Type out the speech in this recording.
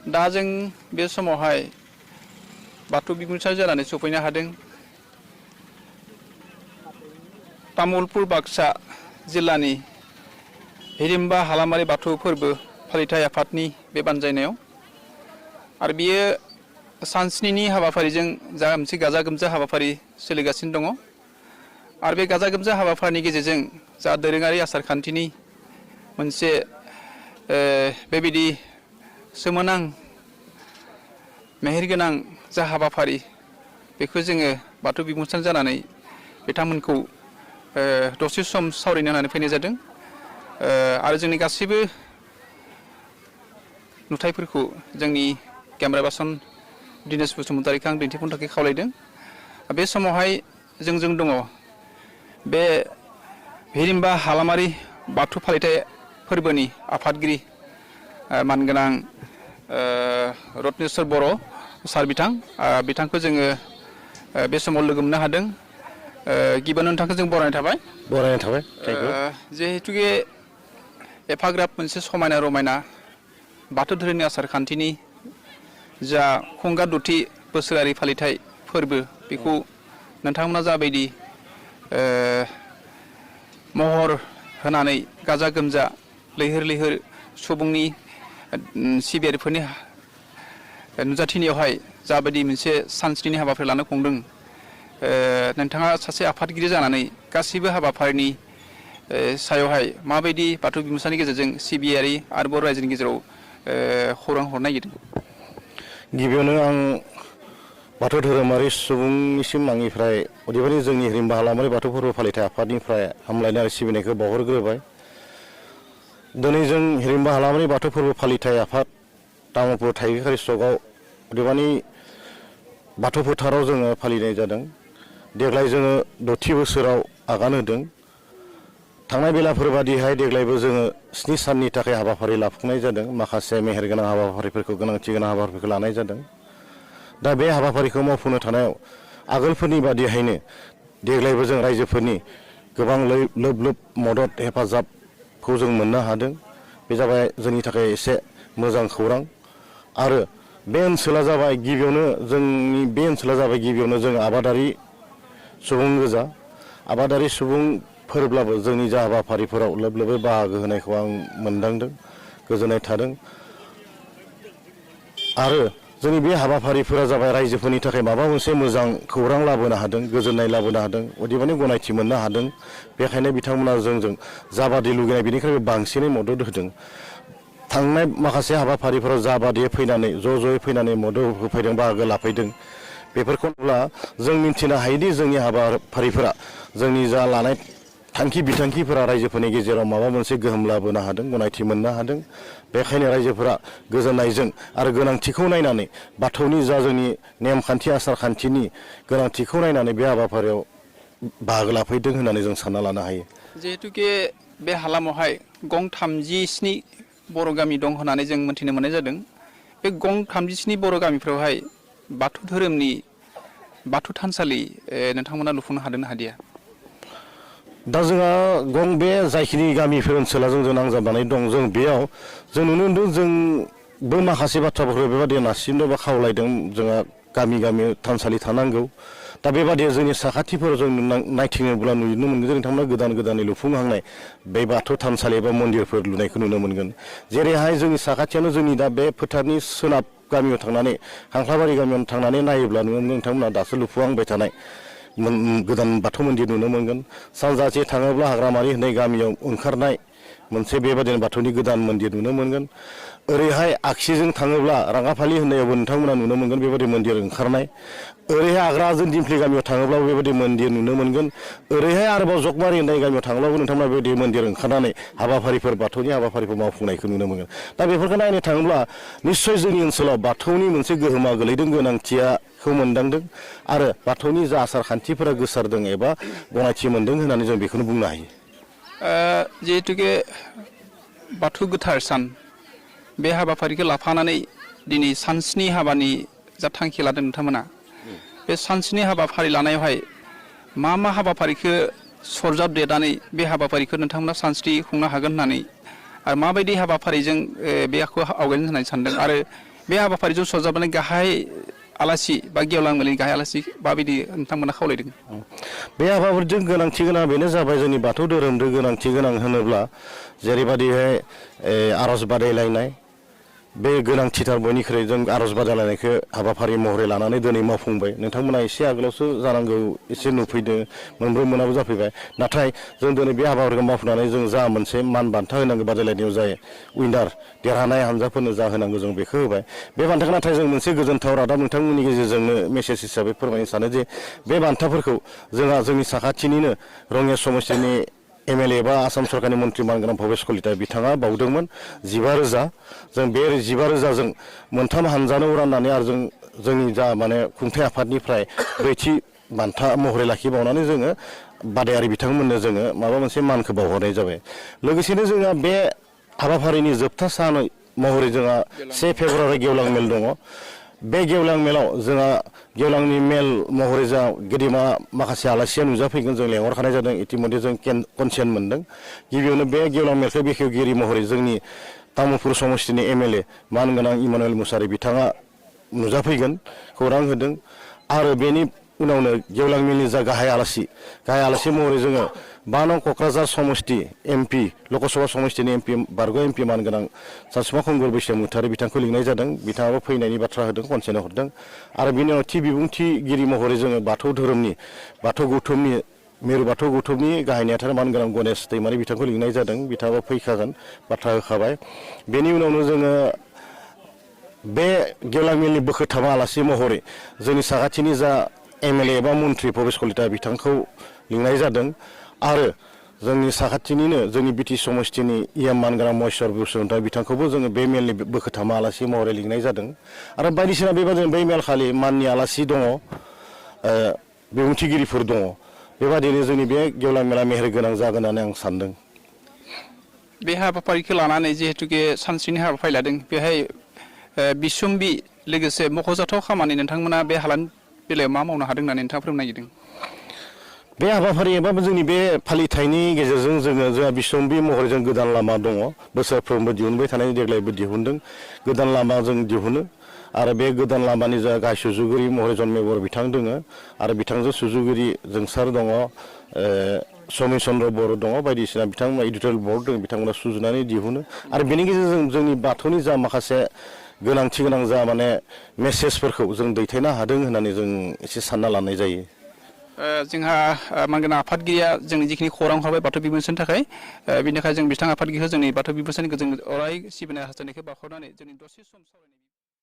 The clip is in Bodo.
दा जों बे समावहाय बाथौ बिबुंसार जानानै सफैनो हादों तामुलपुर बाक्सा जिल्लानि हिरिम्बा हालामारि बाथौ फोरबो फालिथाय आफादनि बे बानजायनायाव आरो बियो सानस्निनि हाबाफारिजों जा मोनसे गाजा गोमजा हाबाफारि सोलिगासिनो दङ आरो बे गाजा गोमजा हाबाफारिनि गेजेरजों जा दोरोङारि आसार खान्थिनि मोनसे बेबायदि सोमोनां मेहेरगोनां जा हाबाफारि बेखौ जोङो बाथौ बिबुंसार जानानै बिथांमोनखौ दसे सम सावरायनो होननानै फैनाय जादों आरो जोंनि गासैबो नुथायफोरखौ जोंनि केमेरा पार्सन दिनेश बसुमतारीखौ आं दिन्थिफुंनो थाखाय खावलायदों बे समावहाय जोंजों दङ बे हिरिम्बा हालामारि बाथौ फालिथाय फोरबोनि आफादगिरि मानगोनां रत्नेस्वर बर' सार बिथांखौ जोङो बे समाव लोगो मोननो हादों गिबियावनो नोंथांखौ जों बरायनाय थाबाय जिहेतुके एफाग्राब मोनसे समायना रमायना बाथौ धोरोमनि आसार खान्थिनि जा खुंगा दथि बोसोरारि फालिथाय फोरबो बेखौ नोंथांमोना जाबायदि महर होनानै गाजा गोमजा लैहोर लैहोर सुबुंनि सिबियारिफोरनि नुजाथिनायावहाय जाबायदि मोनसे सानस्रिनि हाबाफारि लानो खुंदों नोंथाङा सासे आफादगिरि जानानै गासैबो हाबाफारिनि सायावहाय माबायदि बाथौ बिबुंसारनि गेजेरजों सिबियारि आरो बर' रायजोनि गेजेराव खौरां हरनो नागिरदों गिबियावनो आं बाथौ धोरोमारि सुबुंनिसिम आंनिफ्राय अदेबानि जोंनि हिरिम्बा हालामारि बाथौ फोरबो फालिथाय आफादनिफ्राय हामलायनाय आरो सिबिनायखौ बावहरग्रोबाय दिनै जों हिरिम्बा हालामारि बाथौ फोरबो फालिथाय आफाद तामुलपुर थाइगिखारि सकआव अदेबानि बाथौ फोथाराव जोङो फालिनाय जादों देग्लाय जोङो 6थि बोसोराव आगान होदों थांनाय बेलाफोर बादिहाय देग्लायबो जोङो 7 साननि थाखाय हाबाफारि लाफुंनाय जादों माखासे मेहेरगोनां हाबाफारिफोरखौ गोनांथि गोनां हाबाफारिफोरखौ लानाय जादों दा बे हाबाफारिखौ मावफुंनो थानायाव आगोलफोरनि बादिहायनो देग्लायबो जों रायजोफोरनि गोबां लोब लोब मदद हेफाजाबखौ जों मोननो हादों बे जाबाय जोंनि थाखाय एसे मोजां खौरां आरो बे ओनसोला जाबाय गिबियावनो जोंनि बे ओनसोला जाबाय गिबियावनो जों आबादारि सुबुं गोजा आबादारि सुबुंफोरब्लाबो जोंनि जा हाबाफारिफोराव लोब लोबै बाहागो होनायखौ आं मोनदांदों गोजोननाय थादों आरो जोंनि बे हाबाफारिफोरा जाबाय रायजोफोरनि थाखाय माबा मोनसे मोजां खौरां लाबोनो हादों गोजोननाय लाबोनो हादों अदेबानि गनायथि मोननो हादों बेखायनो बिथांमोना जोंजों जाबादि लुगैनाय बेनिख्रुइ बांसिनै मदद होदों थांनाय माखासे हाबाफारिफोराव जाबादि फैनानै ज'यै फैनानै मदद होफैदों बाहागो लाफैदों बेफोरखौ नुब्ला जों मिन्थिनो हायोदि जोंनि हाबाफारिफोरा जोंनि जा लानाय थांखि बिथांखिफोरा रायजोफोरनि गेजेराव माबा मोनसे गोहोम लाबोनो हादों गनायथि मोननो हादों बेखायनो रायजोफोरा गोजोननायजों आरो गोनांथिखौ नायनानै बाथौनि जा जोंनि नेमखान्थि आसार खान्थिनि गोनांथिखौ नायनानै बे हाबाफारियाव बाहागो लाफैदों होननानै जों सानना लानो हायो जिहेतुके बे हालामावहाय गं 37 बर' गामि दं होननानै जों मोनथिनो मोननाय जादों बे गं 37 बर' गामिफ्रावहाय बाथौ धोरोमनि बाथौ थानसालि नोंथांमोना लुफुंनो हादों ना हादिया दा जोंहा गं बे जायखिनि गामिफोर ओनसोला जोंजों नांजाबनानै दं जों बेयाव जों नुनो मोनदों जोंबो माखासे बाथ्राफोरखौ बेबादि नारसिनदों बा खावलायदों जोंहा गामि गामि थानसालि थानांगौ दा बेबादि जोंनि साखाथिफोराव जों नायथिङोब्ला नुनो मोनगोन नोंथांमोना गोदान गोदानै लुफुंहांनाय बे बाथौ थानसालि एबा मन्दिरफोर लुनायखौ नुनो मोनगोन जेरैहाय जोंनि साखाथियावनो जोंनि दा बे फोथारनि सोनाब गामियाव थांनानै हांख्लाबारि गामियाव थांनानै नायोब्ला नुनो मोनगोन नोंथांमोना दासो लुफुहांबाय थानाय गोदान बाथौ मन्दिर नुनो मोनगोन सानजाथिं थाङोब्ला हाग्रामारि होननाय गामियाव ओंखारनाय मोनसे बेबादिनो बाथौनि गोदान मन्दिर नुनो मोनगोन ओरैहाय आगसिजों थाङोब्ला राङाफालि होननायावबो नोंथांमोना नुनो मोनगोन बेबादि मन्दिर ओंखारनाय ओरैहाय आग्राजों दिमफ्लि गामियाव थाङोब्लाबो बेबादि मन्दिर नुनो मोनगोन ओरैहाय आरोबाव जगमारि होननाय गामियाव थाङोब्लाबो नोंथांमोना बेबायदि मन्दिर ओंखारनानै हाबाफारिफोर बाथौनि हाबाफारिफोर मावफुंनायखौ नुनो मोनगोन दा बेफोरखौ नायनो थाङोब्ला निस्सय जोंनि ओनसोलाव बाथौनि मोनसे गोहोमा गोलैदों गोनांथियाखौ मोनदांदों आरो बाथौनि जा आसार खान्थिफोरा गोसारदों एबा गनायथि मोनदों होननानै जों बेखौनो बुंनो हायो जिहेतुके बाथौ गोथार सान बे हाबाफारिखौ लाफानानै दिनै सानस्नि हाबानि जा थांखि लादों नोंथांमोना बे सानस्नि हाबाफारि लानायावहाय मा मा हाबाफारिखौ सरजाबदेरनानै बे हाबाफारिखौ नोंथांमोना सानस्रि खुंनो हागोन होननानै आरो माबायदि हाबाफारिजों बेखौ आवगायनो होननानै सानदों आरो बे हाबाफारिजों सरजाबनाय गाहाय आलासि बा गेवलां मेलनि गाहाय आलासि माबायदि नोंथांमोना खावलायदों? बे हाबाफारिजों गोनांथि गोनां बेनो जाबाय जोंनि बाथौ धोरोमजों गोनांथि गोनां होनोब्ला जेरैबायदिहाय आर'ज बादायलायनाय बे गोनांथिथार बयनिख्रुइ जों आर'ज बादायलायनायखौ हाबाफारि महरै लानानै दिनै मावफुंबाय। नोंथांमोना एसे आगोलावसो जानांगौ एसे नुफैदों मोनब्रै मोनाबो जाफैबाय। नाथाय जों दिनै बे हाबाफारिखौ मावफुंनानै जों जा मोनसे मान बान्था होनांगौ बादायलायनायाव जाय उइनार देरहानाय हानजाफोरनो जा होनांगौ जों बेखौ होबाय। बे बान्थाखौ नाथाय जों मोनसे गोजोनथाव रादाब नोंथांमोननि गेजेरजोंनो मेसेज हिसाबै फोरमायनो सानो जे बे बान्थाफोरखौ जोंहा जोंनि साखाथिनिनो रङिया समस्तिनि MLA बा आसाम सरकारनि मन्त्रि मानगोनां भबेश कलिता बिथाङा बावदोंमोन 15,000। जों बे 15,000 जों मोनथाम हानजानो राननानै आरो जोंनि जा माने खुंथाय आफादनिफ्राय ब्रैथि बान्था महरै लाखिबावनानै जोङो बादायारि बिथांमोननो जोङो माबा मोनसे मानखौ बावहरनाय जाबाय। लोगोसेनो जोंहा बे हाबाफारिनि जोबथा सान महरै जोंहा 1 फेब्रुवारि गेवलां मेल दङ। बे गेवलां मेलाव जोंहा गेवलांनि मेल महरै जोंहा गेदेमा माखासे आलासिया नुजाफैगोन जों लेंहरखानाय जादों। इतिमध्य जों कनसेन्ट मोनदों। गिबियावनो बे गेवलां मेलखौ बेखेवगिरि महरै जोंनि तामुलपुर समस्तिनि MLA मानगोनां इमानुएल मुसाहारि बिथाङा नुजाफैगोन खौरां होदों। आरो बेनि उनावनो गेवलां मेलनि जा गाहाय आलासि महरै जोङो 5 नं क'क्राझार समस्ति MP लकसभा समस्तिनि MP बारग' MP मानगोनां सानसुमा खुंगुर बैसोमुसाहारि बिथांखौ लिंनाय जादों। बिथाङाबो फैनायनि बाथ्रा होदों कनसेन्ट हरदों। आरो बिनि उनाव बिबुंथिगिरि महरै जोङो बाथौ धोरोमनि बाथौ गौथुमनि मिरु बाथौ गौथुमनि गाहाय नेहाथार मानगोनां गणेश दैमारि बिथांखौ लिंनाय जादों। बिथाङाबो फैखागोन बाथ्रा होखाबाय। बेनि उनावनो जोङो बे गेवलां मेलनि बोखोथामा आलासि महरै जोंनि साखाथिनि जा MLA एबा मन्त्रि भबेश कलिता बिथांखौ लिंनाय जादों। आरो जोंनि साखाथिनिनो जोंनि BT समस्तिनि मानगोनां महेस्वर बसुमतारी बिथांखौबो जोङो बे मेलनि बोखोथामा आलासि महरै लिंनाय जादों। आरो बायदिसिना बेबादिनो बै मेलखालि माननि आलासि दङ, बिबुंथिगिरिफोर दङ। बेबादिनो जोंनि बे गेवलां मेला मेहेरगोनां जागोन होननानै आं सानदों। बे हाबाफारिखौ लानानै जिहेतुके सानस्रिनि हाबाफारि लादों बेहाय बिसम्बि लोगोसे मख'जाथाव खामानि नोंथांमोना बे हालामनि बेलायाव मा मावनो हादों होननानै नोंथाङा फोरमायनो नागिरदों? बे हाबाफारि एबा जोंनि बे फालिथायनि गेजेरजों जोंहा बिसम्बि महरै जों गोदान लामा दङ। बोसोरफ्रोमबो दिहुनबाय थानाय देग्लायबो दिहुनदों। गोदान लामा जों दिहुनो। आरो बे गोदान लामानि जा गाहाय सुजुगिरि महरै जन्मे बर' बिथां दङ। आरो बिथांजों सुजुगिरि जोंसार दङ, समिर चन्द्र बर' दङ, बायदिसिना बिथांमोना एडिटरियेल बर्ड दङ, बिथांमोना सुजुनानै दिहुनो। आरो बेनि गेजेरजों जोंनि बाथौनि जा माखासे गोनांथि गोनां जा माने मेसेजफोरखौ जों दैथायनो हादों होननानै जों एसे सानना लानाय जायो। जोंहा मानगोनां आफादगिरिया जोंनि जिखिनि खौरां हरबाय बाथौ बिबुंसारनि थाखाय, बेनिखाय जों बिथां आफादगिरिखौ जोंनि बाथौ बिबुंसारनि जों अराय सिबिनाय हास्थायनायखौ बावहरनानै जोंनि दसे सम सावरायनाय